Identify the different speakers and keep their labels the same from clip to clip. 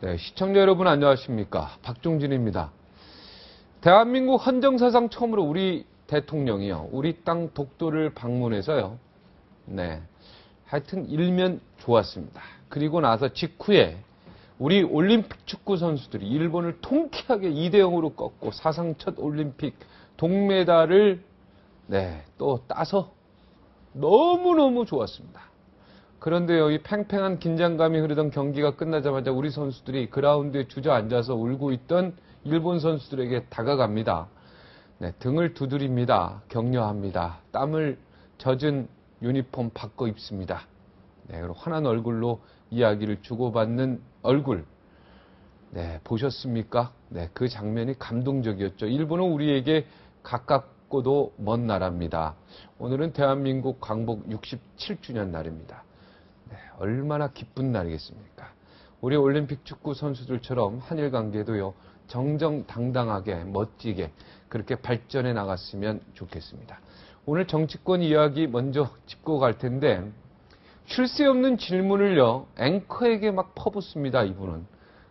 Speaker 1: 네, 시청자 여러분 안녕하십니까. 박종진입니다. 대한민국 헌정사상 처음으로 우리 대통령이요, 우리 땅 독도를 방문해서요, 네, 하여튼 일면 좋았습니다. 그리고 나서 직후에 우리 올림픽 축구 선수들이 일본을 통쾌하게 2대0으로 꺾고 사상 첫 올림픽 동메달을 또 따서 너무너무 좋았습니다. 그런데 여기 팽팽한 긴장감이 흐르던 경기가 끝나자마자 우리 선수들이 그라운드에 주저앉아서 울고 있던 일본 선수들에게 다가갑니다. 네, 등을 두드립니다. 격려합니다. 땀을 젖은 유니폼 바꿔 입습니다. 네, 그리고 환한 얼굴로 이야기를 주고받는 얼굴. 네, 보셨습니까? 네, 그 장면이 감동적이었죠. 일본은 우리에게 가깝고도 먼 나라입니다. 오늘은 대한민국 광복 67주년 날입니다. 네, 얼마나 기쁜 날이겠습니까? 우리 올림픽 축구 선수들처럼 한일 관계도요, 정정당당하게 멋지게 그렇게 발전해 나갔으면 좋겠습니다. 오늘 정치권 이야기 먼저 짚고 갈 텐데, 쉴 새 없는 질문을요, 앵커에게 막 퍼붓습니다, 이분은.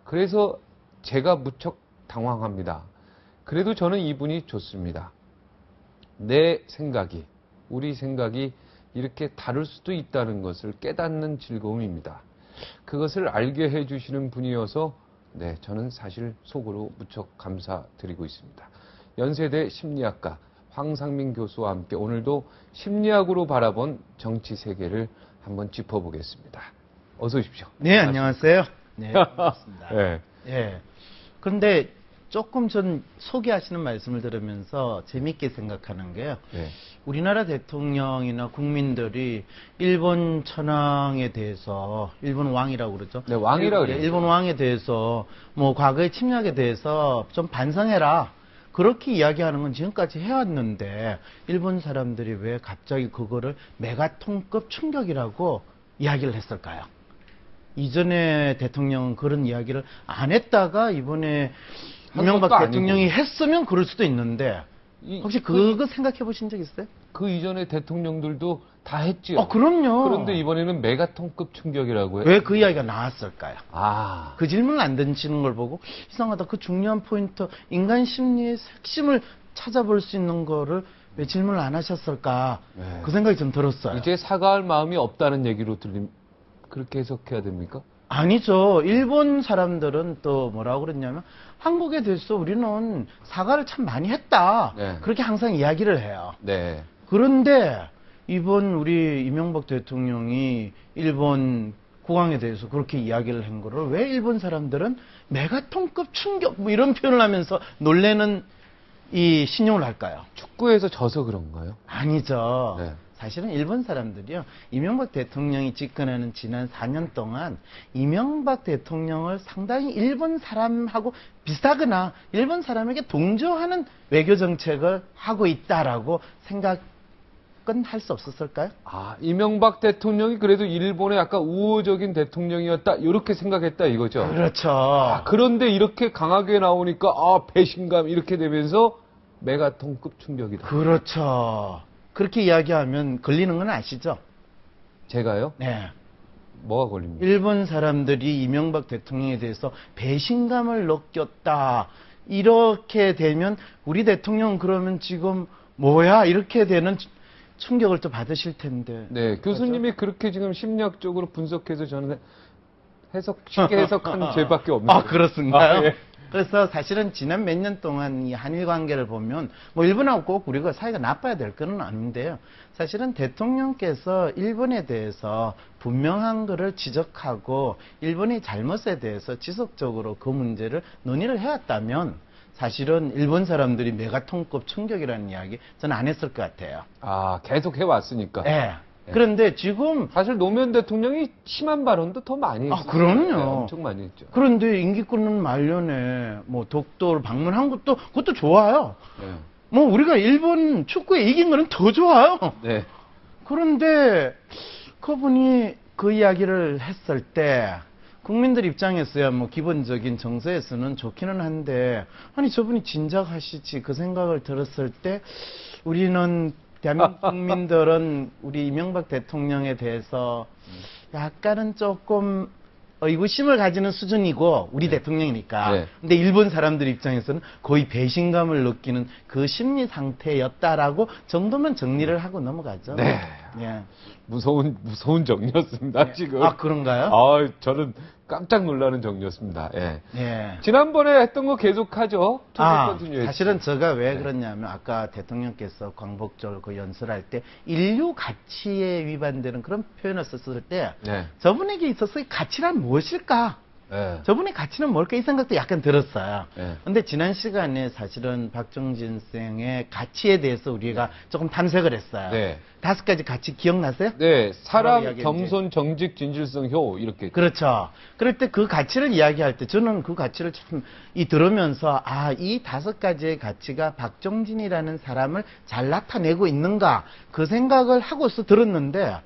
Speaker 1: 그래서 제가 무척 당황합니다. 그래도 저는 이분이 좋습니다. 내 생각이, 우리 생각이 이렇게 다를 수도 있다는 것을 깨닫는 즐거움입니다. 그것을 알게 해주시는 분이어서 네, 저는 사실 속으로 무척 감사드리고 있습니다. 연세대 심리학과 황상민 교수와 함께 오늘도 심리학으로 바라본 정치 세계를 한번 짚어보겠습니다. 어서 오십시오.
Speaker 2: 네, 안녕하세요. 네, 반갑습니다.
Speaker 1: 네.
Speaker 2: 예. 그런데 조금 전 소개하시는 말씀을 들으면서 재밌게 생각하는 게요.
Speaker 1: 네.
Speaker 2: 우리나라 대통령이나 국민들이 일본 천황에 대해서, 일본 왕이라고 그러죠.
Speaker 1: 네, 왕이라고 그래요.
Speaker 2: 일본 왕에 대해서, 뭐, 과거의 침략에 대해서 좀 반성해라. 그렇게 이야기하는 건 지금까지 해왔는데, 일본 사람들이 왜 갑자기 그거를 메가톤급 충격이라고 이야기를 했을까요? 이전에 대통령은 그런 이야기를 안 했다가 이번에 이명박 대통령이 했으면 그럴 수도 있는데, 혹시 그거 생각해 보신 적 있어요?
Speaker 1: 그 이전에 대통령들도 다 했지요.
Speaker 2: 그럼요.
Speaker 1: 그런데 이번에는 메가톤급 충격이라고 해요.
Speaker 2: 왜 그 이야기가 나왔을까요?
Speaker 1: 아.
Speaker 2: 그 질문을 안 던지는 걸 보고 이상하다. 그 중요한 포인트, 인간 심리의 핵심을 찾아볼 수 있는 거를 왜 질문을 안 하셨을까?
Speaker 1: 네.
Speaker 2: 그 생각이 좀 들었어요.
Speaker 1: 이제 사과할 마음이 없다는 얘기로 그렇게 해석해야 됩니까?
Speaker 2: 아니죠. 일본 사람들은 또 뭐라고 그랬냐면, 한국에 대해서 우리는 사과를 참 많이 했다.
Speaker 1: 네.
Speaker 2: 그렇게 항상 이야기를 해요.
Speaker 1: 네.
Speaker 2: 그런데 이번 우리 이명박 대통령이 일본 국왕에 대해서 그렇게 이야기를 한 거를 왜 일본 사람들은 메가톤급 충격 뭐 이런 표현을 하면서 놀래는 이 신용을 할까요?
Speaker 1: 축구에서 져서 그런가요?
Speaker 2: 아니죠.
Speaker 1: 네.
Speaker 2: 사실은 일본 사람들이요, 이명박 대통령이 집권하는 지난 4년 동안 이명박 대통령을 상당히 일본 사람하고 비슷하거나 일본 사람에게 동조하는 외교 정책을 하고 있다라고 생각은 할 수 없었을까요?
Speaker 1: 아, 이명박 대통령이 그래도 일본의 약간 우호적인 대통령이었다, 이렇게 생각했다 이거죠?
Speaker 2: 그렇죠.
Speaker 1: 아, 그런데 이렇게 강하게 나오니까, 아, 배신감, 이렇게 되면서 메가톤급 충격이다.
Speaker 2: 그렇죠. 그렇게 이야기하면 걸리는 건 아시죠?
Speaker 1: 제가요?
Speaker 2: 네.
Speaker 1: 뭐가 걸립니까?
Speaker 2: 일본 사람들이 이명박 대통령에 대해서 배신감을 느꼈다. 이렇게 되면 우리 대통령 그러면 지금 뭐야? 이렇게 되는 충격을 또 받으실 텐데.
Speaker 1: 네, 교수님이 그렇게 지금 심리학적으로 분석해서 저는 쉽게 해석한 죄밖에 없는
Speaker 2: 아, 그렇습니까요?
Speaker 1: 아, 예.
Speaker 2: 그래서 사실은 지난 몇 년 동안 이 한일 관계를 보면 뭐 일본하고 꼭 우리가 사이가 나빠야 될 건 아닌데요. 사실은 대통령께서 일본에 대해서 분명한 것을 지적하고 일본의 잘못에 대해서 지속적으로 그 문제를 논의를 해왔다면 사실은 일본 사람들이 메가톤급 충격이라는 이야기 저는 안 했을 것 같아요.
Speaker 1: 아, 계속 해왔으니까.
Speaker 2: 네. 그런데 지금
Speaker 1: 사실 노무현 대통령이 심한 발언도 더 많이 했어요.
Speaker 2: 그럼요.
Speaker 1: 네, 엄청 많이 했죠.
Speaker 2: 그런데 임기 끊는 말년에 뭐 독도를 방문한 그것도 좋아요.
Speaker 1: 네.
Speaker 2: 뭐 우리가 일본 축구에 이긴 거는 더 좋아요.
Speaker 1: 네.
Speaker 2: 그런데 그분이 그 이야기를 했을 때 국민들 입장에서야 뭐 기본적인 정서에서는 좋기는 한데, 아니 저분이 진작 하시지, 그 생각을 들었을 때 우리는 대한민국 국민들은 우리 이명박 대통령에 대해서 약간은 조금 의구심을 가지는 수준이고 우리
Speaker 1: 네.
Speaker 2: 대통령이니까.
Speaker 1: 네.
Speaker 2: 근데 일본 사람들 입장에서는 거의 배신감을 느끼는 그 심리 상태였다라고 정도면 정리를 하고 넘어가죠.
Speaker 1: 네.
Speaker 2: 예.
Speaker 1: 무서운 정리였습니다,
Speaker 2: 네.
Speaker 1: 지금.
Speaker 2: 아, 그런가요?
Speaker 1: 아, 저는 깜짝 놀라는 정리였습니다. 예.
Speaker 2: 예.
Speaker 1: 지난번에 했던 거 계속하죠.
Speaker 2: 사실은 제가 왜 그러냐면 아까 대통령께서 광복절 그 연설할 때 인류 가치에 위반되는 그런 표현을 썼을 때
Speaker 1: 네.
Speaker 2: 저분에게 있어서 이 가치란 무엇일까?
Speaker 1: 네.
Speaker 2: 저분의 가치는 뭘까? 이 생각도 약간 들었어요.
Speaker 1: 네.
Speaker 2: 근데 지난 시간에 사실은 박정진 쌤의 가치에 대해서 우리가 조금 탐색을 했어요.
Speaker 1: 네.
Speaker 2: 5가지 가치 기억나세요?
Speaker 1: 네, 사랑,
Speaker 2: 이야기했지.
Speaker 1: 겸손, 정직, 진실성, 효 이렇게.
Speaker 2: 그렇죠. 그럴 때 그 가치를 이야기할 때 저는 그 가치를 참 들으면서 이 5가지의 가치가 박정진이라는 사람을 잘 나타내고 있는가 그 생각을 하고서 들었는데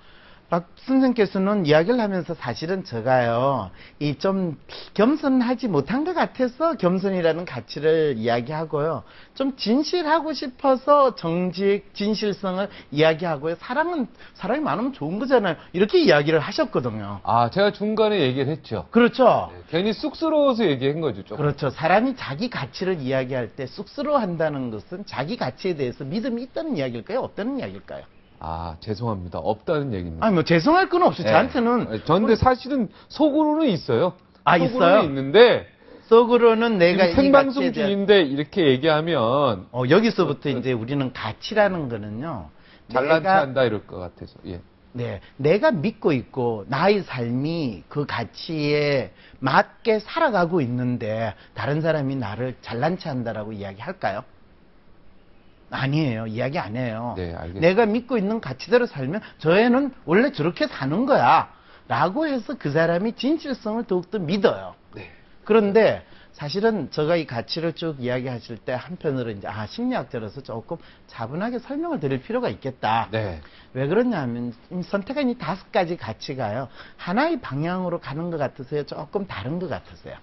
Speaker 2: 박 선생께서는 이야기를 하면서 사실은 제가요, 이 좀 겸손하지 못한 것 같아서 겸손이라는 가치를 이야기하고요. 좀 진실하고 싶어서 정직, 진실성을 이야기하고요. 사랑이 많으면 좋은 거잖아요. 이렇게 이야기를 하셨거든요.
Speaker 1: 아, 제가 중간에 얘기를 했죠.
Speaker 2: 그렇죠.
Speaker 1: 네, 괜히 쑥스러워서 얘기한 거죠, 조금.
Speaker 2: 그렇죠. 사람이 자기 가치를 이야기할 때 쑥스러워 한다는 것은 자기 가치에 대해서 믿음이 있다는 이야기일까요? 없다는 이야기일까요?
Speaker 1: 아, 죄송합니다. 없다는 얘기입니다.
Speaker 2: 아니, 뭐, 죄송할 건 없이
Speaker 1: 네.
Speaker 2: 저한테는.
Speaker 1: 전데 사실은 속으로는 있어요.
Speaker 2: 아,
Speaker 1: 속으로는
Speaker 2: 있어요?
Speaker 1: 있는데,
Speaker 2: 속으로는 내가
Speaker 1: 지금
Speaker 2: 이
Speaker 1: 생방송
Speaker 2: 가치에 대한
Speaker 1: 중인데 이렇게 얘기하면
Speaker 2: 여기서부터 이제 우리는 가치라는 거는요.
Speaker 1: 잘난
Speaker 2: 내가,
Speaker 1: 체한다 이럴 것 같아서. 예.
Speaker 2: 네. 내가 믿고 있고 나의 삶이 그 가치에 맞게 살아가고 있는데 다른 사람이 나를 잘난 체 한다라고 이야기할까요? 아니에요. 이야기 안 해요.
Speaker 1: 네, 알겠습니다.
Speaker 2: 내가 믿고 있는 가치대로 살면 저 애는 원래 저렇게 사는 거야. 라고 해서 그 사람이 진실성을 더욱더 믿어요.
Speaker 1: 네.
Speaker 2: 그런데 사실은 제가 이 가치를 쭉 이야기하실 때 한편으로 이제 심리학자로서 조금 차분하게 설명을 드릴 필요가 있겠다.
Speaker 1: 네.
Speaker 2: 왜 그러냐면 선택한 이 5가지 가치가요. 하나의 방향으로 가는 것 같으세요? 조금 다른 것 같으세요?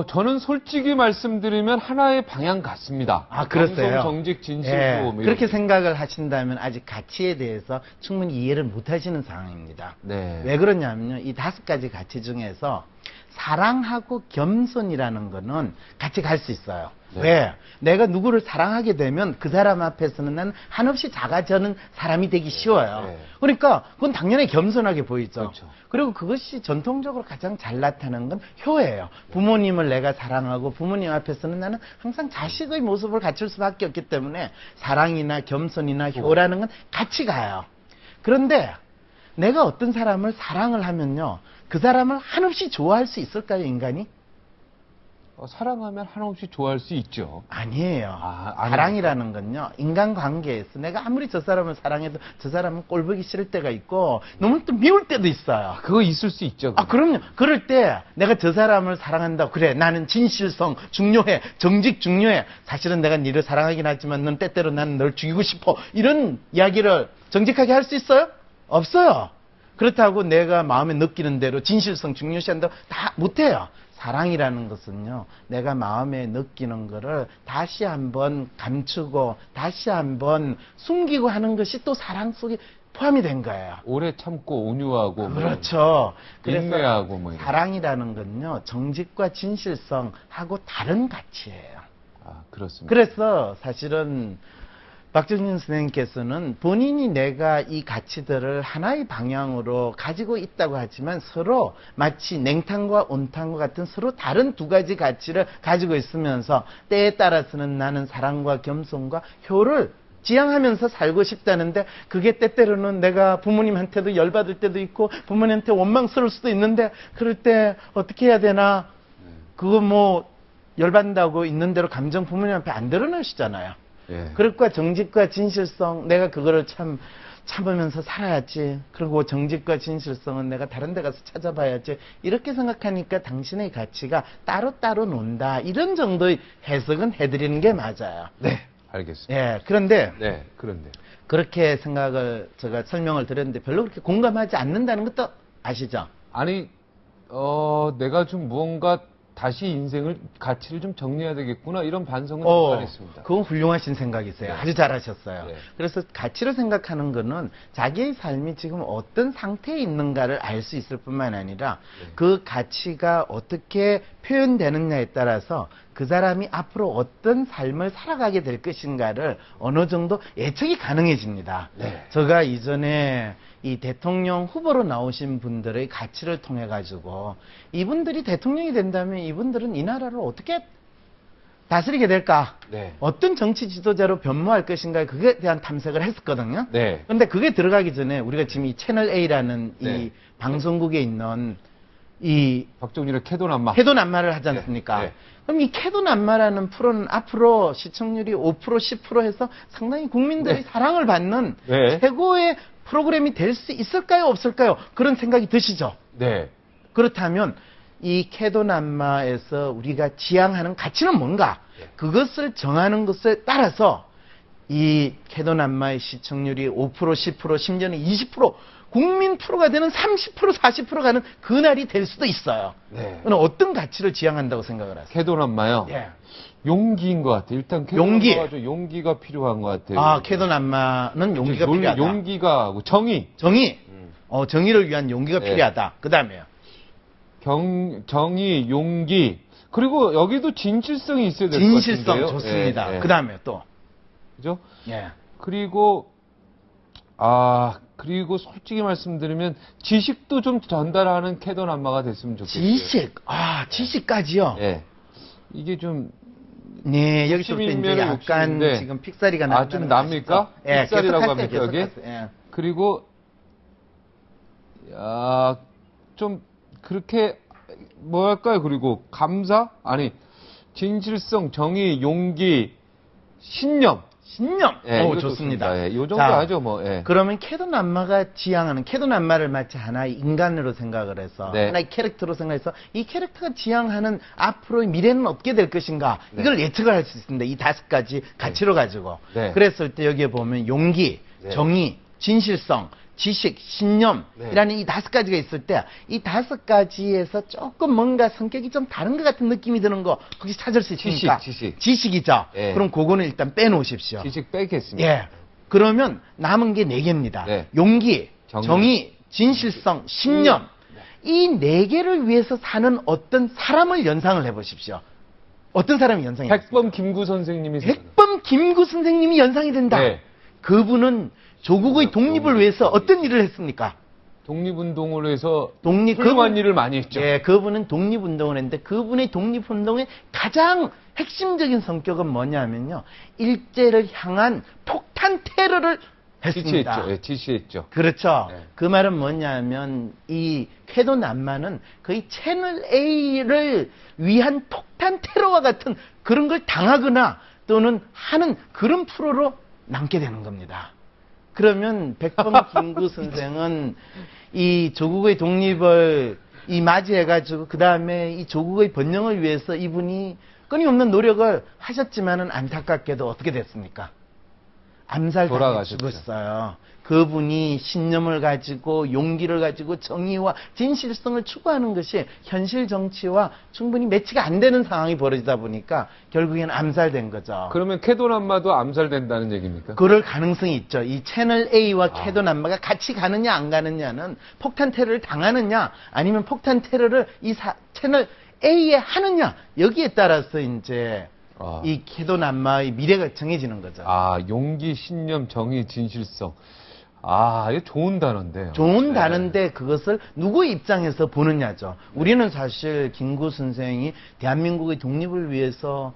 Speaker 1: 저는 솔직히 말씀드리면 하나의 방향 같습니다.
Speaker 2: 그렇어요.
Speaker 1: 겸손, 정직, 진실,
Speaker 2: 예,
Speaker 1: 뭐 이런
Speaker 2: 그렇게
Speaker 1: 거.
Speaker 2: 생각을 하신다면 아직 가치에 대해서 충분히 이해를 못 하시는 상황입니다.
Speaker 1: 네.
Speaker 2: 왜 그러냐면요. 이 5가지 가치 중에서 사랑하고 겸손이라는 거는 같이 갈 수 있어요.
Speaker 1: 네.
Speaker 2: 왜? 내가 누구를 사랑하게 되면 그 사람 앞에서는 난 한없이 작아지는 사람이 되기 쉬워요.
Speaker 1: 네.
Speaker 2: 그러니까 그건 당연히 겸손하게 보이죠.
Speaker 1: 그렇죠.
Speaker 2: 그리고 그것이 전통적으로 가장 잘 나타나는 건 효예요. 부모님을 내가 사랑하고 부모님 앞에서는 나는 항상 자식의 모습을 갖출 수밖에 없기 때문에 사랑이나 겸손이나 효라는 건 같이 가요. 그런데 내가 어떤 사람을 사랑을 하면요. 그 사람을 한없이 좋아할 수 있을까요, 인간이?
Speaker 1: 사랑하면 한없이 좋아할 수 있죠.
Speaker 2: 아니에요.
Speaker 1: 아닙니까?
Speaker 2: 사랑이라는 건요, 인간관계에서 내가 아무리 저 사람을 사랑해도 저 사람은 꼴보기 싫을 때가 있고, 너무 또 미울 때도 있어요.
Speaker 1: 그거 있을 수 있죠.
Speaker 2: 그럼요. 그럴 때 내가 저 사람을 사랑한다고, 그래, 나는 진실성 중요해, 정직 중요해. 사실은 내가 너를 사랑하긴 하지만 넌 때때로 나는 널 죽이고 싶어. 이런 이야기를 정직하게 할 수 있어요? 없어요. 그렇다고 내가 마음에 느끼는 대로 진실성 중요시한다고 다 못해요. 사랑이라는 것은요, 내가 마음에 느끼는 거를 다시 한번 감추고 다시 한번 숨기고 하는 것이 또 사랑 속에 포함이 된 거예요.
Speaker 1: 오래 참고 온유하고
Speaker 2: 그렇죠. 그래서
Speaker 1: 인내하고 뭐 이런.
Speaker 2: 사랑이라는 건요, 정직과 진실성하고 다른 가치예요.
Speaker 1: 그렇습니다.
Speaker 2: 그래서 사실은 박정진 선생님께서는 본인이 내가 이 가치들을 하나의 방향으로 가지고 있다고 하지만 서로 마치 냉탕과 온탕과 같은 서로 다른 2가지 가치를 가지고 있으면서 때에 따라서는 나는 사랑과 겸손과 효를 지향하면서 살고 싶다는데, 그게 때때로는 내가 부모님한테도 열받을 때도 있고 부모님한테 원망스러울 수도 있는데, 그럴 때 어떻게 해야 되나? 그거 뭐 열받는다고 있는 대로 감정 부모님 앞에 안 드러내시잖아요.
Speaker 1: 예.
Speaker 2: 그릇과 정직과 진실성, 내가 그거를 참으면서 살아야지. 그리고 정직과 진실성은 내가 다른 데 가서 찾아봐야지. 이렇게 생각하니까 당신의 가치가 따로따로 논다. 이런 정도의 해석은 해드리는 게 맞아요.
Speaker 1: 네, 알겠습니다.
Speaker 2: 예, 그런데
Speaker 1: 네, 그런데.
Speaker 2: 그렇게 생각을 제가 설명을 드렸는데 별로 그렇게 공감하지 않는다는 것도 아시죠?
Speaker 1: 아니, 내가 좀 무언가 다시 인생을 가치를 좀 정리해야 되겠구나 이런 반성은 잠깐 했습니다.
Speaker 2: 그건 훌륭하신 생각이세요.
Speaker 1: 네.
Speaker 2: 아주 잘하셨어요.
Speaker 1: 네.
Speaker 2: 그래서 가치를 생각하는 거는 자기의 삶이 지금 어떤 상태에 있는가를 알 수 있을 뿐만 아니라
Speaker 1: 네.
Speaker 2: 그 가치가 어떻게 표현되느냐에 따라서 그 사람이 앞으로 어떤 삶을 살아가게 될 것인가를 어느 정도 예측이 가능해집니다.
Speaker 1: 네.
Speaker 2: 제가 이전에 이 대통령 후보로 나오신 분들의 가치를 통해 가지고 이분들이 대통령이 된다면 이분들은 이 나라를 어떻게 다스리게 될까?
Speaker 1: 네.
Speaker 2: 어떤 정치 지도자로 변모할 것인가? 그에 대한 탐색을 했었거든요.
Speaker 1: 네.
Speaker 2: 그런데 그게 들어가기 전에 우리가 지금 이 채널 A라는
Speaker 1: 네.
Speaker 2: 이 방송국에 있는 이
Speaker 1: 박종진의 캐도남마.
Speaker 2: 캐도남마를 하지 않습니까?
Speaker 1: 네. 네.
Speaker 2: 그럼 이 캐도남마라는 프로는 앞으로 시청률이 5% 10% 해서 상당히 국민들이
Speaker 1: 네.
Speaker 2: 사랑을 받는
Speaker 1: 네.
Speaker 2: 최고의 프로그램이 될 수 있을까요? 없을까요? 그런 생각이 드시죠?
Speaker 1: 네.
Speaker 2: 그렇다면 이 캐도남마에서 우리가 지향하는 가치는 뭔가?
Speaker 1: 네.
Speaker 2: 그것을 정하는 것에 따라서 이 캐도남마의 시청률이 5% 10% 심지어는 20% 국민 프로가 되는 30% 40% 가는 그날이 될 수도 있어요.
Speaker 1: 네.
Speaker 2: 그럼 어떤 가치를 지향한다고 생각을 하세요?
Speaker 1: 캐도남마요.
Speaker 2: 예.
Speaker 1: 용기인 것 같아요. 일단
Speaker 2: 용기.
Speaker 1: 캐도남마가 좀 용기가 필요한 것 같아요.
Speaker 2: 아, 캐도남마는 용기가 필요하다.
Speaker 1: 용기가 하고 정의.
Speaker 2: 정의. 정의를 위한 용기가
Speaker 1: 네.
Speaker 2: 필요하다. 그 다음에요.
Speaker 1: 정의, 용기. 그리고 여기도 진실성이 있어야 될 것 같은데요.
Speaker 2: 진실성 좋습니다.
Speaker 1: 예, 예.
Speaker 2: 그 다음에 또.
Speaker 1: 그죠?
Speaker 2: 예.
Speaker 1: 그리고 그리고 솔직히 말씀드리면 지식도 좀 전달하는 캐도남마가 됐으면 좋겠어요.
Speaker 2: 지식. 지식까지요?
Speaker 1: 예. 이게 좀
Speaker 2: 네, 여기서부터 이제
Speaker 1: 시민면은
Speaker 2: 약간
Speaker 1: 욕심인데,
Speaker 2: 지금 픽사리가 난다는
Speaker 1: 좀 납니까?
Speaker 2: 예,
Speaker 1: 픽사리라고
Speaker 2: 계속하세요,
Speaker 1: 합니까, 여기?
Speaker 2: 계속하세요. 예.
Speaker 1: 그리고 좀 그렇게 뭐랄까요? 그리고 감사? 아니 진실성, 정의, 용기, 신념.
Speaker 2: 신념.
Speaker 1: 예, 이것도
Speaker 2: 좋습니다.
Speaker 1: 예, 요 정도
Speaker 2: 자,
Speaker 1: 하죠, 뭐. 예.
Speaker 2: 그러면 캐도남마가 지향하는 캐도남마를 마치 하나의 인간으로 생각을 해서
Speaker 1: 네.
Speaker 2: 하나의 캐릭터로 생각해서 이 캐릭터가 지향하는 앞으로의 미래는 어떻게 될 것인가
Speaker 1: 네.
Speaker 2: 이걸 예측을 할 수 있습니다. 이 5가지 가치로 가지고
Speaker 1: 네.
Speaker 2: 그랬을 때 여기에 보면 용기,
Speaker 1: 네.
Speaker 2: 정의, 진실성, 지식, 신념이라는
Speaker 1: 네.
Speaker 2: 이 5가지가 있을 때 이 5가지에서 조금 뭔가 성격이 좀 다른 것 같은 느낌이 드는 거 혹시 찾을 수 있습니까?
Speaker 1: 지식.
Speaker 2: 지식이죠.
Speaker 1: 예.
Speaker 2: 그럼 그거는 일단 빼놓으십시오.
Speaker 1: 지식 빼겠습니다.
Speaker 2: 예. 그러면 남은 게 4개입니다.
Speaker 1: 네.
Speaker 2: 용기,
Speaker 1: 정의,
Speaker 2: 정의, 진실성, 신념. 이 4개를 위해서 사는 어떤 사람을 연상을 해보십시오. 어떤 사람이 연상이 됩니까?
Speaker 1: 백범 김구 선생님이
Speaker 2: 백범 김구 선생님이 연상이 된다.
Speaker 1: 네.
Speaker 2: 그분은 조국의 독립을 위해서 어떤 일을 했습니까?
Speaker 1: 독립운동을 해서
Speaker 2: 독립
Speaker 1: 훌륭한 일을 많이 했죠.
Speaker 2: 예, 그분은 독립운동을 했는데 그분의 독립운동의 가장 핵심적인 성격은 뭐냐면요. 일제를 향한 폭탄 테러를 했습니다.
Speaker 1: 지시했죠. 예, 지시했죠.
Speaker 2: 그렇죠.
Speaker 1: 네.
Speaker 2: 그 말은 뭐냐면 이 캐도남마는 거의 채널 A를 위한 폭탄 테러와 같은 그런 걸 당하거나 또는 하는 그런 프로로 남게 되는 겁니다. 그러면 백범 김구 선생은 이 조국의 독립을 맞이해가지고 그 다음에 이 조국의 번영을 위해서 이분이 끊임없는 노력을 하셨지만은 안타깝게도 어떻게 됐습니까? 암살당해
Speaker 1: 돌아가셨죠.
Speaker 2: 죽었어요. 그분이 신념을 가지고 용기를 가지고 정의와 진실성을 추구하는 것이 현실 정치와 충분히 매치가 안 되는 상황이 벌어지다 보니까 결국엔 암살된 거죠.
Speaker 1: 그러면 캐도남마도 암살된다는 얘기입니까?
Speaker 2: 그럴 가능성이 있죠. 이 채널 A와 캐도남마가 같이 가느냐 안 가느냐는 폭탄 테러를 당하느냐 아니면 폭탄 테러를 채널 A에 하느냐 여기에 따라서 이제 이 캐도남마의 미래가 정해지는 거죠.
Speaker 1: 용기, 신념, 정의, 진실성. 이거 좋은 단어인데요.
Speaker 2: 좋은 단어인데 그것을 누구의 입장에서 보느냐죠. 우리는 사실 김구 선생이 대한민국의 독립을 위해서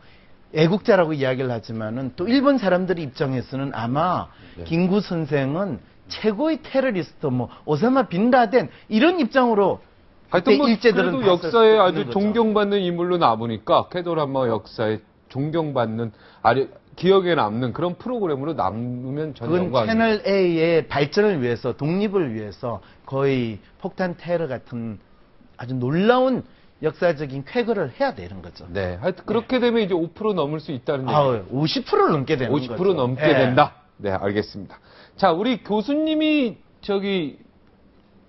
Speaker 2: 애국자라고 이야기를 하지만은 또 일본 사람들의 입장에서는 아마 김구 선생은 최고의 테러리스트, 오사마 빈라덴 이런 입장으로
Speaker 1: 하여튼
Speaker 2: 일제들은
Speaker 1: 그래도 역사에 아주
Speaker 2: 거죠.
Speaker 1: 존경받는 인물로 남으니까 캐도남마 역사에 존경받는 기억에 남는 그런 프로그램으로 남으면 전
Speaker 2: 그건
Speaker 1: 영광입니다.
Speaker 2: 채널 A의 발전을 위해서 독립을 위해서 거의 폭탄 테러 같은 아주 놀라운 역사적인 쾌거를 해야 되는 거죠.
Speaker 1: 네, 하여튼 그렇게 되면 이제 5% 넘을 수 있다는 얘기예요.
Speaker 2: 50%를 넘게 되는
Speaker 1: 50%
Speaker 2: 거죠.
Speaker 1: 넘게 된다. 네, 알겠습니다. 자, 우리 교수님이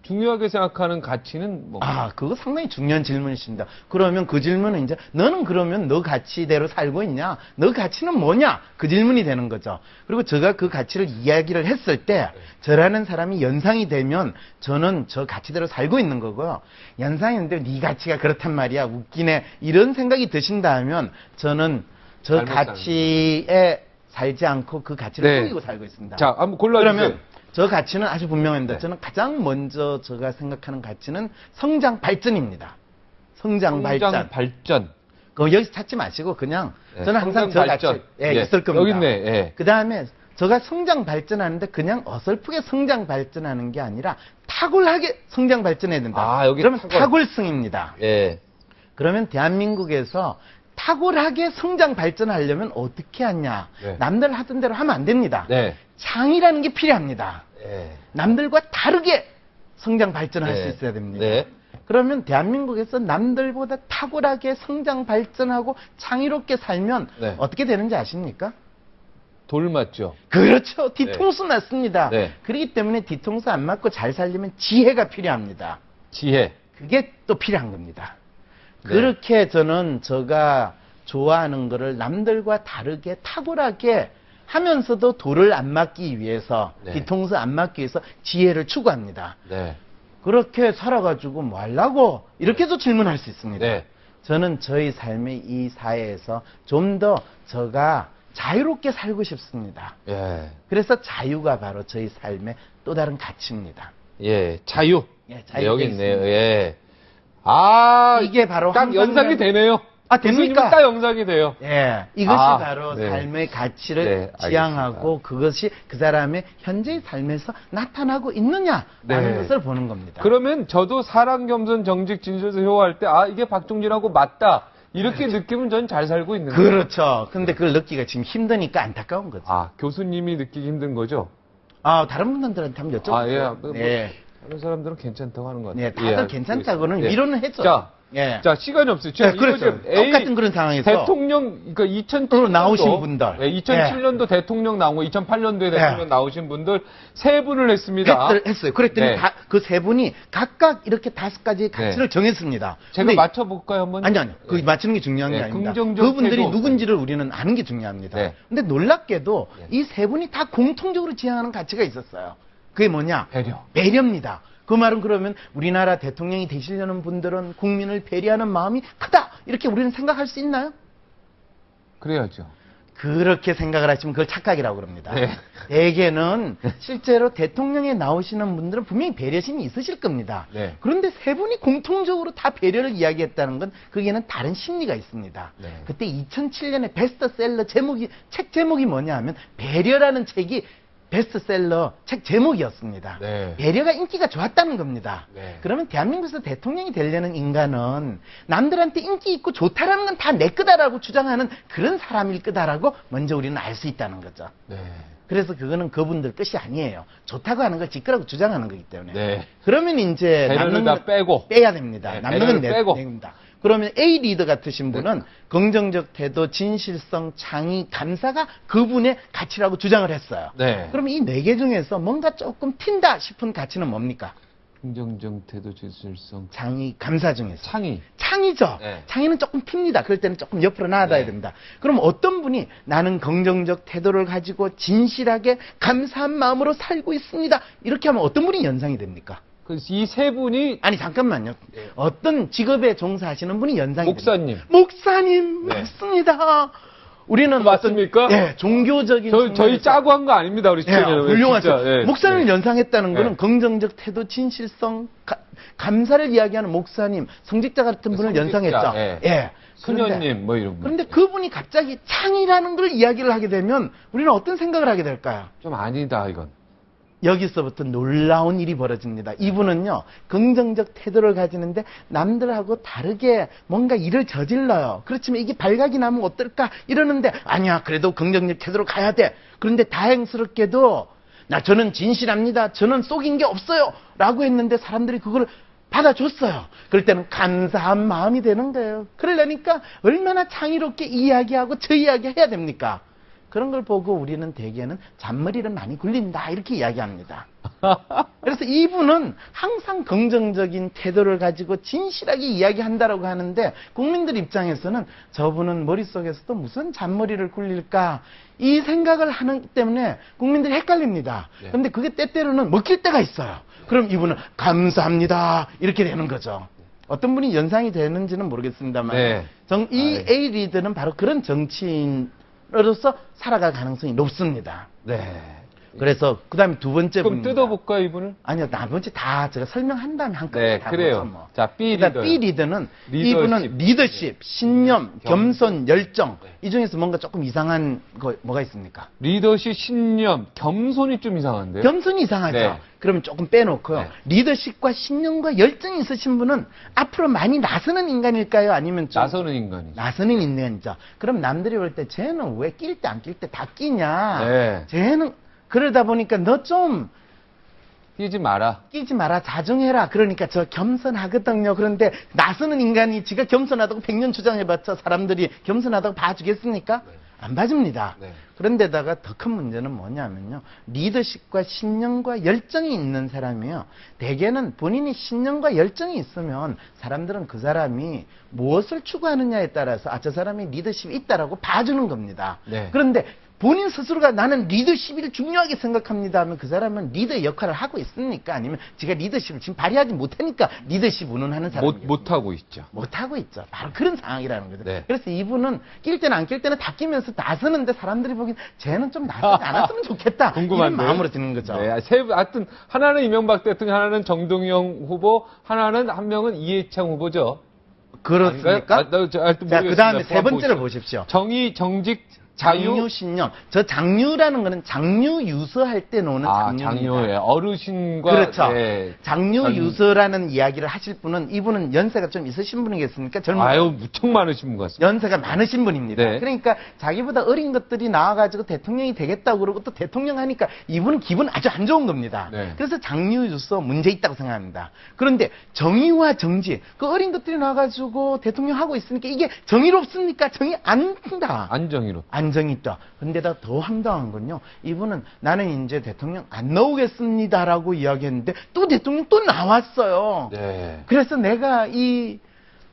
Speaker 1: 중요하게 생각하는 가치는 뭐?
Speaker 2: 그거 상당히 중요한 질문이십니다. 그러면 그 질문은 이제, 너는 그러면 너 가치대로 살고 있냐? 너 가치는 뭐냐? 그 질문이 되는 거죠. 그리고 제가 그 가치를 이야기를 했을 때, 저라는 사람이 연상이 되면, 저는 저 가치대로 살고 있는 거고요. 연상이 있는데, 네 가치가 그렇단 말이야. 웃기네. 이런 생각이 드신다면, 저는 저
Speaker 1: 잘못
Speaker 2: 가치에 살지 않고 그 가치를
Speaker 1: 네.
Speaker 2: 꾸미고 살고 있습니다.
Speaker 1: 자, 한번 골라주세요.
Speaker 2: 그러면, 저 가치는 아주 분명합니다.
Speaker 1: 네.
Speaker 2: 저는 가장 먼저 제가 생각하는 가치는 성장 발전입니다. 성장 발전. 그거 여기서 찾지 마시고 그냥
Speaker 1: 네,
Speaker 2: 저는 항상 저
Speaker 1: 성장 발전.
Speaker 2: 가치
Speaker 1: 예,
Speaker 2: 있을 겁니다.
Speaker 1: 여기 있네. 예.
Speaker 2: 그 다음에 제가 성장 발전하는데 그냥 어설프게 성장 발전하는 게 아니라 탁월하게 성장 발전해야 된다.
Speaker 1: 여기
Speaker 2: 그러면
Speaker 1: 탁월.
Speaker 2: 탁월성입니다.
Speaker 1: 예.
Speaker 2: 그러면 대한민국에서 탁월하게 성장 발전하려면 어떻게 하냐?
Speaker 1: 네.
Speaker 2: 남들 하던 대로 하면 안 됩니다.
Speaker 1: 네.
Speaker 2: 창이라는 게 필요합니다.
Speaker 1: 예.
Speaker 2: 남들과 다르게 성장 발전할
Speaker 1: 네.
Speaker 2: 수 있어야 됩니다.
Speaker 1: 네.
Speaker 2: 그러면 대한민국에서 남들보다 탁월하게 성장 발전하고 창의롭게 살면
Speaker 1: 네.
Speaker 2: 어떻게 되는지 아십니까?
Speaker 1: 돌 맞죠?
Speaker 2: 그렇죠. 뒤통수 맞습니다.
Speaker 1: 네.
Speaker 2: 그렇기 때문에 뒤통수 안 맞고 잘 살려면 지혜가 필요합니다.
Speaker 1: 지혜.
Speaker 2: 그게 또 필요한 겁니다.
Speaker 1: 네.
Speaker 2: 그렇게 저는 제가 좋아하는 거를 남들과 다르게 탁월하게 하면서도 돌을 안 맞기 위해서,
Speaker 1: 네.
Speaker 2: 뒤통수 안 맞기 위해서 지혜를 추구합니다.
Speaker 1: 네.
Speaker 2: 그렇게 살아가지고 뭐 하려고? 이렇게도 질문할 수 있습니다.
Speaker 1: 네.
Speaker 2: 저는 저희 삶의 이 사회에서 좀 더 제가 자유롭게 살고 싶습니다.
Speaker 1: 예.
Speaker 2: 그래서 자유가 바로 저희 삶의 또 다른 가치입니다.
Speaker 1: 예. 자유.
Speaker 2: 예,
Speaker 1: 네, 여기 있네요.
Speaker 2: 있습니다.
Speaker 1: 예.
Speaker 2: 이게 바로
Speaker 1: 딱 연상이 되네요.
Speaker 2: 됩니까?
Speaker 1: 교수님은 딱 연상이 돼요.
Speaker 2: 예, 이것이 바로
Speaker 1: 네.
Speaker 2: 삶의 가치를
Speaker 1: 네,
Speaker 2: 지향하고 그것이 그 사람의 현재의 삶에서 나타나고 있느냐라는
Speaker 1: 네.
Speaker 2: 것을 보는 겁니다.
Speaker 1: 그러면 저도 사랑 겸손 정직 진실서 효할 때 이게 박종진하고 맞다. 이렇게 느끼면 전 잘 살고 있는 거예요.
Speaker 2: 그렇죠. 근데 그걸 느끼기가 지금 힘드니까 안타까운 거죠.
Speaker 1: 교수님이 느끼기 힘든 거죠?
Speaker 2: 다른 분들한테 한번 여쭤보세요.
Speaker 1: 예. 뭐,
Speaker 2: 네.
Speaker 1: 다른 사람들은 괜찮다고 하는 것 같아요.
Speaker 2: 네, 다들 괜찮다고는
Speaker 1: 예.
Speaker 2: 위로는 했죠.
Speaker 1: 자, 시간이 없어요. 지금
Speaker 2: 네, 그렇죠.
Speaker 1: 이거 지금
Speaker 2: 똑같은 그런 상황에서
Speaker 1: 대통령, 그러니까 2007년도
Speaker 2: 나오신 분들.
Speaker 1: 2007년도 대통령 나온 거, 2008년도에 대통령 나오신 분들 세 분을 했습니다.
Speaker 2: 했어요. 그랬더니
Speaker 1: 네.
Speaker 2: 그 세 분이 각각 이렇게 5가지 가치를 정했습니다.
Speaker 1: 제가
Speaker 2: 근데
Speaker 1: 맞춰볼까요, 한번?
Speaker 2: 아니요. 그 맞추는 게 중요한 게
Speaker 1: 네,
Speaker 2: 아닙니다.
Speaker 1: 긍정적
Speaker 2: 그분들이
Speaker 1: 태도.
Speaker 2: 누군지를 우리는 아는 게 중요합니다.
Speaker 1: 네.
Speaker 2: 근데 놀랍게도
Speaker 1: 네.
Speaker 2: 이 세 분이 다 공통적으로 지향하는 가치가 있었어요. 그게 뭐냐?
Speaker 1: 배려.
Speaker 2: 배려입니다. 그 말은 그러면 우리나라 대통령이 되시려는 분들은 국민을 배려하는 마음이 크다. 이렇게 우리는 생각할 수 있나요?
Speaker 1: 그래야죠.
Speaker 2: 그렇게 생각을 하시면 그걸 착각이라고 그럽니다.
Speaker 1: 네.
Speaker 2: 대개는 실제로 대통령에 나오시는 분들은 분명히 배려심이 있으실 겁니다.
Speaker 1: 네.
Speaker 2: 그런데 세 분이 공통적으로 다 배려를 이야기했다는 건 거기에는 다른 심리가 있습니다.
Speaker 1: 네.
Speaker 2: 그때 2007년에 베스트셀러 책 제목이 뭐냐 하면 배려라는 책이 베스트셀러 책 제목이었습니다.
Speaker 1: 네.
Speaker 2: 배려가 인기가 좋았다는 겁니다.
Speaker 1: 네.
Speaker 2: 그러면 대한민국에서 대통령이 되려는 인간은 남들한테 인기 있고 좋다라는 건 다 내 거다라고 주장하는 그런 사람일 거다라고 먼저 우리는 알 수 있다는 거죠.
Speaker 1: 네.
Speaker 2: 그래서 그거는 그분들 뜻이 아니에요. 좋다고 하는 걸 지끄라고 주장하는 거기 때문에.
Speaker 1: 네.
Speaker 2: 그러면 이제
Speaker 1: 배려를 다 빼고.
Speaker 2: 빼야 됩니다.
Speaker 1: 네,
Speaker 2: 남는
Speaker 1: 배려를
Speaker 2: 건
Speaker 1: 빼고.
Speaker 2: 내입니다. 그러면 A 리더 같으신 분은 긍정적 태도, 진실성, 창의, 감사가 그분의 가치라고 주장을 했어요.
Speaker 1: 네.
Speaker 2: 그럼 이 4개 중에서 뭔가 조금 튄다 싶은 가치는 뭡니까?
Speaker 1: 긍정적 태도, 진실성,
Speaker 2: 창의, 감사 중에서.
Speaker 1: 창의.
Speaker 2: 창의죠.
Speaker 1: 네.
Speaker 2: 창의는 조금 튑니다. 그럴 때는 조금 옆으로 놔둬야
Speaker 1: 네.
Speaker 2: 됩니다. 그럼 어떤 분이 나는 긍정적 태도를 가지고 진실하게 감사한 마음으로 살고 있습니다. 이렇게 하면 어떤 분이 연상이 됩니까?
Speaker 1: 그래서 이 세 분이
Speaker 2: 아니 잠깐만요.
Speaker 1: 네.
Speaker 2: 어떤 직업에 종사하시는 분이 연상이
Speaker 1: 목사님.
Speaker 2: 됩니다. 목사님
Speaker 1: 네.
Speaker 2: 맞습니다. 우리는
Speaker 1: 맞습니까?
Speaker 2: 예, 종교적인
Speaker 1: 저희
Speaker 2: 측면에서
Speaker 1: 짜고 한 거 아닙니다, 우리
Speaker 2: 예,
Speaker 1: 시청자는.
Speaker 2: 훌륭하죠.
Speaker 1: 진짜, 예.
Speaker 2: 목사님을
Speaker 1: 네.
Speaker 2: 연상했다는
Speaker 1: 네.
Speaker 2: 거는 긍정적 태도, 진실성, 감사를 이야기하는 목사님, 성직자 같은 분을
Speaker 1: 성직자,
Speaker 2: 연상했죠.
Speaker 1: 예.
Speaker 2: 예.
Speaker 1: 수녀님, 뭐 이런 분.
Speaker 2: 그런데 그분이 갑자기 창이라는 걸 이야기를 하게 되면 우리는 어떤 생각을 하게 될까요?
Speaker 1: 좀 아니다, 이건.
Speaker 2: 여기서부터 놀라운 일이 벌어집니다. 이분은요, 긍정적 태도를 가지는데 남들하고 다르게 뭔가 일을 저질러요. 그렇지만 이게 발각이 나면 어떨까? 이러는데, 아니야, 그래도 긍정적 태도로 가야 돼. 그런데 다행스럽게도, 저는 진실합니다. 저는 속인 게 없어요. 라고 했는데 사람들이 그걸 받아줬어요. 그럴 때는 감사한 마음이 되는 거예요. 그러려니까 얼마나 창의롭게 이야기하고 저 이야기 해야 됩니까? 그런 걸 보고 우리는 대개는 잔머리를 많이 굴린다 이렇게 이야기합니다. 그래서 이분은 항상 긍정적인 태도를 가지고 진실하게 이야기한다라고 하는데 국민들 입장에서는 저분은 머릿속에서도 무슨 잔머리를 굴릴까 이 생각을 하는 때문에 국민들이 헷갈립니다.
Speaker 1: 네.
Speaker 2: 그런데 그게 때때로는 먹힐 때가 있어요. 그럼 이분은 감사합니다 이렇게 되는 거죠. 어떤 분이 연상이 되는지는 모르겠습니다만
Speaker 1: 네.
Speaker 2: 이 A 리더는 바로 그런 정치인으로서 살아갈 가능성이 높습니다.
Speaker 1: 네.
Speaker 2: 그래서 그다음에 두 번째
Speaker 1: 그럼
Speaker 2: 분입니다.
Speaker 1: 뜯어볼까요, 이분을?
Speaker 2: 아니요, 나머지 다 제가 설명한 다음에 한꺼번에
Speaker 1: 네,
Speaker 2: 다
Speaker 1: 그래요.
Speaker 2: 보죠, 뭐.
Speaker 1: 자, B
Speaker 2: 그다음
Speaker 1: 리더.
Speaker 2: B 리더는
Speaker 1: 리더십.
Speaker 2: 이분은 리더십, 신념,
Speaker 1: 네, 겸손.
Speaker 2: 겸손, 열정 이 중에서 뭔가 조금 이상한 거 뭐가 있습니까?
Speaker 1: 리더십, 신념, 겸손이 좀 이상한데요?
Speaker 2: 겸손이 이상하죠.
Speaker 1: 네.
Speaker 2: 그러면 조금 빼놓고요.
Speaker 1: 네.
Speaker 2: 리더십과 신념과 열정이 있으신 분은 앞으로 많이 나서는 인간일까요? 아니면 좀
Speaker 1: 나서는 인간이죠.
Speaker 2: 나서는 인간이죠. 그럼 남들이 볼 때 쟤는 왜 낄 때 안 낄 때 다 끼냐?
Speaker 1: 네.
Speaker 2: 쟤는 그러다 보니까 너 좀
Speaker 1: 끼지 마라.
Speaker 2: 끼지 마라, 자중해라. 그러니까 저 겸손하거든요. 그런데 나서는 인간이 지가 겸손하다고 100년 주장해봤자 사람들이 겸손하다고 봐주겠습니까? 안 봐줍니다.
Speaker 1: 네.
Speaker 2: 그런데다가 더 큰 문제는 뭐냐면요. 리더십과 신념과 열정이 있는 사람이요. 대개는 본인이 신념과 열정이 있으면 사람들은 그 사람이 무엇을 추구하느냐에 따라서 저 사람이 리더십이 있다라고 봐주는 겁니다.
Speaker 1: 네.
Speaker 2: 그런데 본인 스스로가 나는 리더십을 중요하게 생각합니다 하면 그 사람은 리더의 역할을 하고 있습니까? 아니면 지가 리더십을 지금 발휘하지 못하니까 리더십 운운하는 사람이
Speaker 1: 못하고 있죠.
Speaker 2: 못하고 있죠. 바로 그런 상황이라는 거죠.
Speaker 1: 네.
Speaker 2: 그래서 이분은 낄 때는 안 낄 때는 다 끼면서 나서는데 사람들이 보기엔 쟤는 좀 나서지 않았으면 좋겠다.
Speaker 1: 궁금한데.
Speaker 2: 이런 마음으로 드는 거죠.
Speaker 1: 네, 하여튼 하나는 이명박 대통령, 하나는 정동영 후보, 하나는 한 명은 이해창 후보죠.
Speaker 2: 그렇습니까?
Speaker 1: 하여튼
Speaker 2: 자,
Speaker 1: 모르겠습니다.
Speaker 2: 그 다음에 세
Speaker 1: 한번
Speaker 2: 번째를
Speaker 1: 보시죠.
Speaker 2: 보십시오.
Speaker 1: 정의, 정직, 자유.
Speaker 2: 장유 신념. 저 장유라는 거는 장유 유서할 때 노는 장유입니다.
Speaker 1: 장유예. 어르신과
Speaker 2: 그렇죠.
Speaker 1: 예.
Speaker 2: 장유 유서라는 이야기를 하실 분은 이분은 연세가 좀 있으신 분이겠습니까? 젊은
Speaker 1: 아유, 무척 많으신 분 같습니다.
Speaker 2: 연세가 많으신 분입니다.
Speaker 1: 네.
Speaker 2: 그러니까 자기보다 어린 것들이 나와가지고 대통령이 되겠다고 그러고 또 대통령 하니까 이분은 기분 아주 안 좋은 겁니다.
Speaker 1: 네.
Speaker 2: 그래서 장유유서 문제 있다고 생각합니다. 그런데 정의와 정지, 그 어린 것들이 나와가지고 대통령 하고 있으니까 이게 정의롭습니까? 정의 안 된다.
Speaker 1: 안정희로.
Speaker 2: 안정이 있다. 근데다 더 황당한 건요. 이분은 나는 이제 대통령 안 나오겠습니다라고 이야기했는데 또 대통령 또 나왔어요.
Speaker 1: 네.
Speaker 2: 그래서 내가 이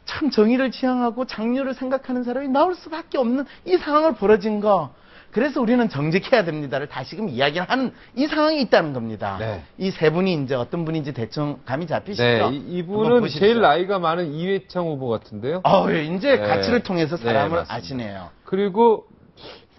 Speaker 2: 참 정의를 지향하고 장류를 생각하는 사람이 나올 수밖에 없는 이 상황을 벌어진 거. 그래서 우리는 정직해야 됩니다를 다시금 이야기를 하는 이 상황이 있다는 겁니다.
Speaker 1: 네.
Speaker 2: 이 세 분이 이제 어떤 분인지 대충 감이 잡히시죠?
Speaker 1: 네.
Speaker 2: 한번
Speaker 1: 이분은
Speaker 2: 보십시오.
Speaker 1: 제일 나이가 많은 이회창 후보 같은데요.
Speaker 2: 예, 이제
Speaker 1: 네.
Speaker 2: 가치를 통해서 사람을
Speaker 1: 네, 맞습니다.
Speaker 2: 아시네요.
Speaker 1: 그리고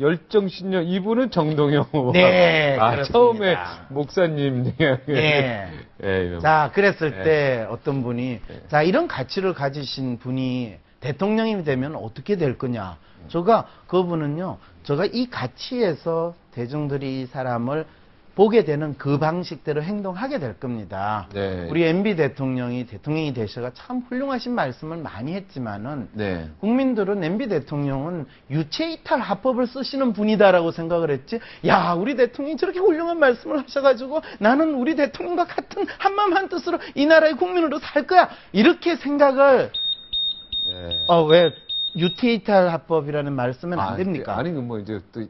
Speaker 1: 열정신념 이분은 정동영 후보.
Speaker 2: 네, 그렇습니다.
Speaker 1: 처음에 목사님 이야기.
Speaker 2: 예.
Speaker 1: 예,
Speaker 2: 자, 그랬을
Speaker 1: 네.
Speaker 2: 때 어떤 분이 자, 이런 가치를 가지신 분이 대통령이 되면 어떻게 될 거냐? 제가 그분은요. 제가 이 가치에서 대중들이 이 사람을 보게 되는 그 방식대로 행동하게 될 겁니다.
Speaker 1: 네.
Speaker 2: 우리 MB 대통령이 되셔가 참 훌륭하신 말씀을 많이 했지만은
Speaker 1: 네.
Speaker 2: 국민들은 MB 대통령은 유체이탈 합법을 쓰시는 분이다라고 생각을 했지. 야, 우리 대통령이 저렇게 훌륭한 말씀을 하셔가지고 나는 우리 대통령과 같은 한마음 한뜻으로 이 나라의 국민으로 살 거야. 이렇게 생각을
Speaker 1: 네.
Speaker 2: 왜 유체이탈 합법이라는 말 쓰면 안 됩니까?
Speaker 1: 아니, 뭐 이제 또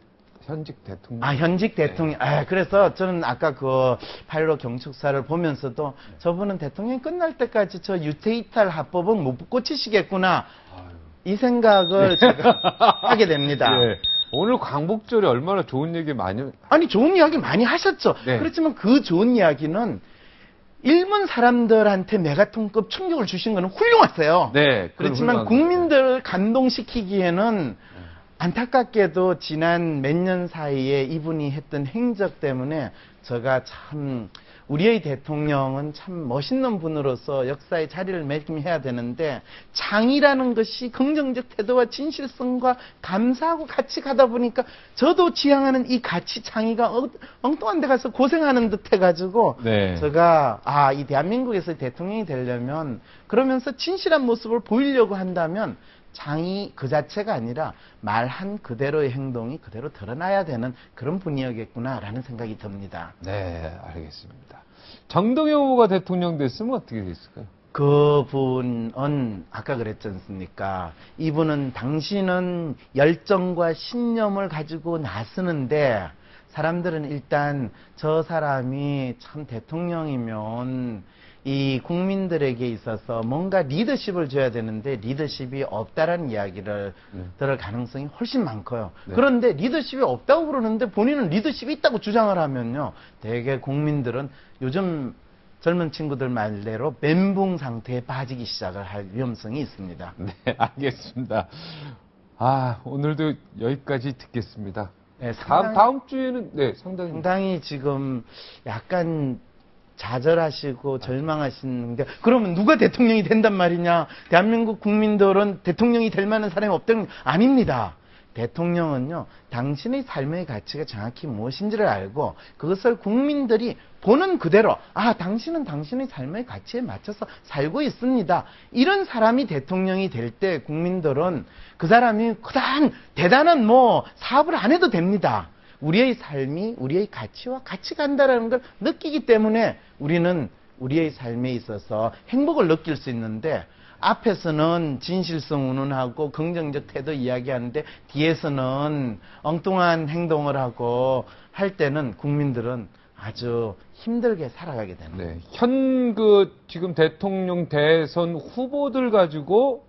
Speaker 1: 현직 대통령.
Speaker 2: 현직 대통령. 그래서 저는 아까 그 파일럿 경축사를 보면서도 저분은 대통령이 끝날 때까지 저 유체이탈 합법은 못 고치시겠구나. 이 생각을 제가 하게 됩니다.
Speaker 1: 네. 오늘 광복절에 얼마나 좋은 얘기 많이.
Speaker 2: 아니, 좋은 이야기 많이 하셨죠.
Speaker 1: 네.
Speaker 2: 그렇지만 그 좋은 이야기는 일본 사람들한테 메가톤급 충격을 주신 거는 훌륭하세요.
Speaker 1: 네.
Speaker 2: 그렇지만 국민들을 감동시키기에는 안타깝게도 지난 몇 년 사이에 이분이 했던 행적 때문에 제가 참 우리의 대통령은 참 멋있는 분으로서 역사의 자리를 매김해야 되는데 장이라는 것이 긍정적 태도와 진실성과 감사하고 같이 가다 보니까 저도 지향하는 이 가치 장이가 엉뚱한 데 가서 고생하는 듯 해가지고
Speaker 1: 네.
Speaker 2: 제가 이 대한민국에서 대통령이 되려면 그러면서 진실한 모습을 보이려고 한다면 장이 그 자체가 아니라 말한 그대로의 행동이 그대로 드러나야 되는 그런 분이었겠구나라는 생각이 듭니다.
Speaker 1: 네, 알겠습니다. 정동영 후보가 대통령 됐으면 어떻게 됐을까요?
Speaker 2: 그분은 아까 그랬지 않습니까? 이분은 당신은 열정과 신념을 가지고 나서는데 사람들은 일단 저 사람이 참 대통령이면 이 국민들에게 있어서 뭔가 리더십을 줘야 되는데 리더십이 없다라는 이야기를 들을 가능성이 훨씬 많고요.
Speaker 1: 네.
Speaker 2: 그런데 리더십이 없다고 그러는데 본인은 리더십이 있다고 주장을 하면요. 대개 국민들은 요즘 젊은 친구들 말대로 멘붕 상태에 빠지기 시작을 할 위험성이 있습니다.
Speaker 1: 네, 알겠습니다. 아, 오늘도 여기까지 듣겠습니다.
Speaker 2: 네,
Speaker 1: 다음 주에는, 네,
Speaker 2: 상당히 지금 약간 좌절하시고 절망하시는데 그러면 누가 대통령이 된단 말이냐? 대한민국 국민들은 대통령이 될 만한 사람이 없다는 아닙니다. 대통령은요, 당신의 삶의 가치가 정확히 무엇인지를 알고 그것을 국민들이 보는 그대로 당신은 당신의 삶의 가치에 맞춰서 살고 있습니다. 이런 사람이 대통령이 될 때 국민들은 그 사람이 대단한 사업을 안 해도 됩니다. 우리의 삶이 우리의 가치와 같이 간다는 걸 느끼기 때문에 우리는 우리의 삶에 있어서 행복을 느낄 수 있는데 앞에서는 진실성 운운하고 긍정적 태도 이야기하는데 뒤에서는 엉뚱한 행동을 하고 할 때는 국민들은 아주 힘들게 살아가게 되는 거예요.
Speaker 1: 네, 지금 대통령 대선 후보들 가지고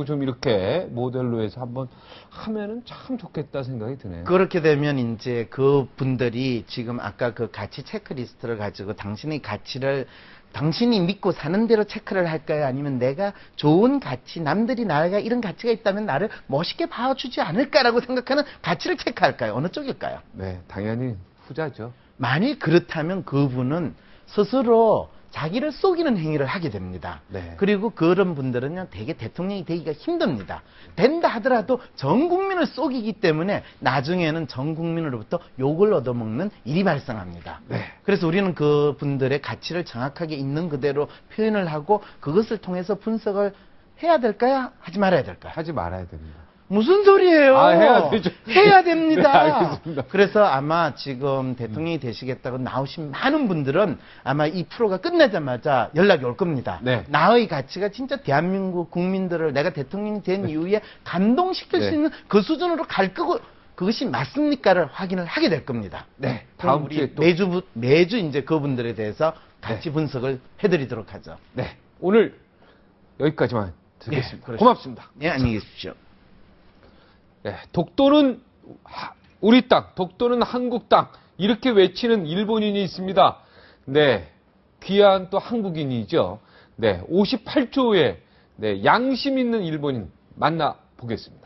Speaker 1: 좀 이렇게 모델로 해서 한번 하면은 참 좋겠다 생각이 드네요.
Speaker 2: 그렇게 되면 이제 그 분들이 지금 아까 그 가치 체크리스트를 가지고 당신의 가치를 당신이 믿고 사는 대로 체크를 할까요? 아니면 내가 좋은 가치, 남들이 나가 이런 가치가 있다면 나를 멋있게 봐주지 않을까라고 생각하는 가치를 체크할까요? 어느 쪽일까요?
Speaker 1: 네, 당연히 후자죠.
Speaker 2: 만일 그렇다면 그분은 스스로 자기를 속이는 행위를 하게 됩니다.
Speaker 1: 네.
Speaker 2: 그리고 그런 분들은요, 되게 대통령이 되기가 힘듭니다. 된다 하더라도 전 국민을 속이기 때문에 나중에는 전 국민으로부터 욕을 얻어먹는 일이 발생합니다.
Speaker 1: 네.
Speaker 2: 그래서 우리는 그 분들의 가치를 정확하게 있는 그대로 표현을 하고 그것을 통해서 분석을 해야 될까요? 하지 말아야 될까요?
Speaker 1: 하지 말아야 됩니다.
Speaker 2: 무슨 소리예요?
Speaker 1: 해야 되죠.
Speaker 2: 해야 됩니다.
Speaker 1: 네, 알겠습니다.
Speaker 2: 그래서 아마 지금 대통령이 되시겠다고 나오신 많은 분들은 아마 이 프로가 끝나자마자 연락이 올 겁니다.
Speaker 1: 네.
Speaker 2: 나의 가치가 진짜 대한민국 국민들을 내가 대통령이 된 이후에 감동시킬
Speaker 1: 네.
Speaker 2: 수 있는 그 수준으로 갈 거고 그것이 맞습니까를 확인을 하게 될 겁니다.
Speaker 1: 네.
Speaker 2: 그럼
Speaker 1: 다음
Speaker 2: 우리
Speaker 1: 주에 또
Speaker 2: 매주 이제 그분들에 대해서 같이 분석을 해드리도록 하죠.
Speaker 1: 네. 오늘 여기까지만 듣겠습니다.
Speaker 2: 그렇습니다.
Speaker 1: 고맙습니다.
Speaker 2: 네, 안녕히 계십시오.
Speaker 1: 네, 독도는 우리 땅, 독도는 한국 땅 이렇게 외치는 일본인이 있습니다. 네, 귀한 또 한국인이죠. 네, 58조의 양심 있는 일본인 만나 보겠습니다.